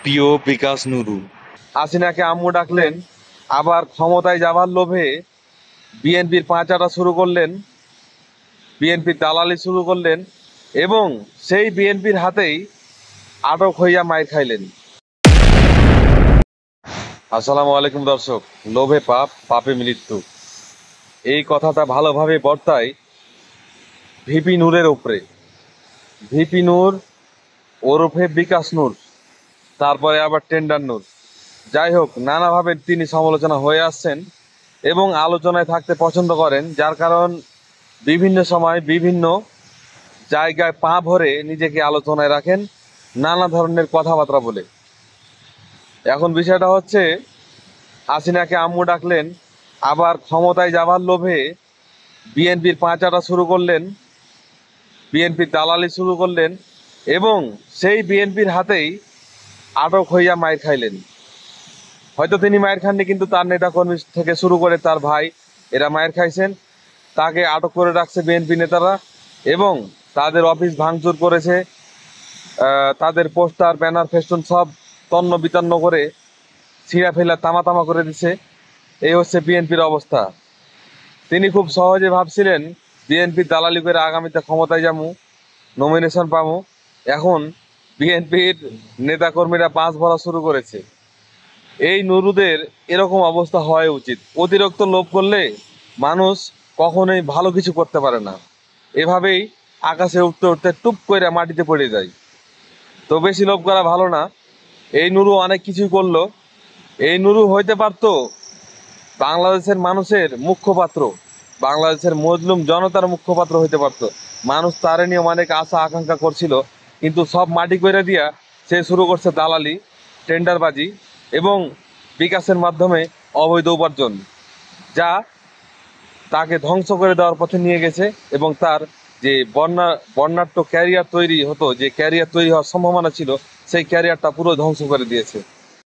প্রিয় বিকাশ নুরু। হাসিনাকে আম্মু ডাকলেন, আবার ক্ষমতায় যাবার লোভে বিএনপির পাঁচাটা শুরু করলেন, বিএনপির দালালি শুরু করলেন এবং সেই বিএনপির হাতেই আটক হইয়া মাইর খাইলেন। আসসালামু আলাইকুম দর্শক। লোভে পাপ, পাপে মৃত্যু, এই কথাটা ভালোভাবে বর্তায় ভিপি নূরের উপরে। ভিপি নূর ওরফে বিকাশ নূর, তারপরে আবার টেন্ডার নূর। যাই হোক, নানাভাবে তিনি সমালোচনা হয়ে আসছেন এবং আলোচনায় থাকতে পছন্দ করেন, যার কারণ বিভিন্ন সময় বিভিন্ন জায়গায় পা ভরে নিজেকে আলোচনায় রাখেন নানা ধরনের কথাবার্তা বলে। এখন বিষয়টা হচ্ছে, হাসিনাকে আম্মু ডাকলেন, আবার ক্ষমতায় যাবার লোভে বিএনপির পাঁচাটা শুরু করলেন, বিএনপির দালালি শুরু করলেন এবং সেই বিএনপির হাতেই আটক হইয়া মাইর খাইলেন। হয়তো তিনি মায়ের খাননি, কিন্তু তার নেতাকর্মী থেকে শুরু করে তার ভাই, এরা মায়ের খাইছেন। তাকে আটক করে রাখছে বিএনপি নেতারা এবং তাদের অফিস ভাঙচুর করেছে, তাদের পোস্টার, ব্যানার, ফেস্টুন সব তন্ন বিতন্ন করে ছিঁড়া ফেলা তামা তামা করে দিছে। এই হচ্ছে বিএনপির অবস্থা। তিনি খুব সহজে ভাবছিলেন বিএনপির দালালি করে আগামীতে ক্ষমতায় যাবো, নমিনেশন পাবো। এখন বিএনপির নেতাকর্মীরা বাঁশ ভরা শুরু করেছে। এই নুরুদের এরকম অবস্থা হওয়া উচিত। অতিরিক্ত লোভ করলে মানুষ কখনোই ভালো কিছু করতে পারে না। এভাবেই আকাশে উঠতে উঠতে টুপ করে মাটিতে পড়ে যায়। তো বেশি লোভ করা ভালো না। এই নুরু অনেক কিছুই করলো। এই নুরু হইতে পারতো বাংলাদেশের মানুষের মুখ্যপাত্র, বাংলাদেশের মজলুম জনতার মুখ্যপাত্র হইতে পারতো। মানুষ তারে নিয়ে অনেক আশা আকাঙ্ক্ষা করছিল, কিন্তু সব মাটি করে দিয়া সে শুরু করছে দালালি, টেন্ডারবাজি এবং বিকাশের মাধ্যমে অবৈধ উপার্জন, যা তাকে ধ্বংস করে দেওয়ার পথে নিয়ে গেছে এবং তার যে বর্ণাঢ্য ক্যারিয়ার তৈরি হতো, যে ক্যারিয়ার তৈরি হওয়ার সম্ভাবনা ছিল, সেই ক্যারিয়ারটা পুরো ধ্বংস করে দিয়েছে।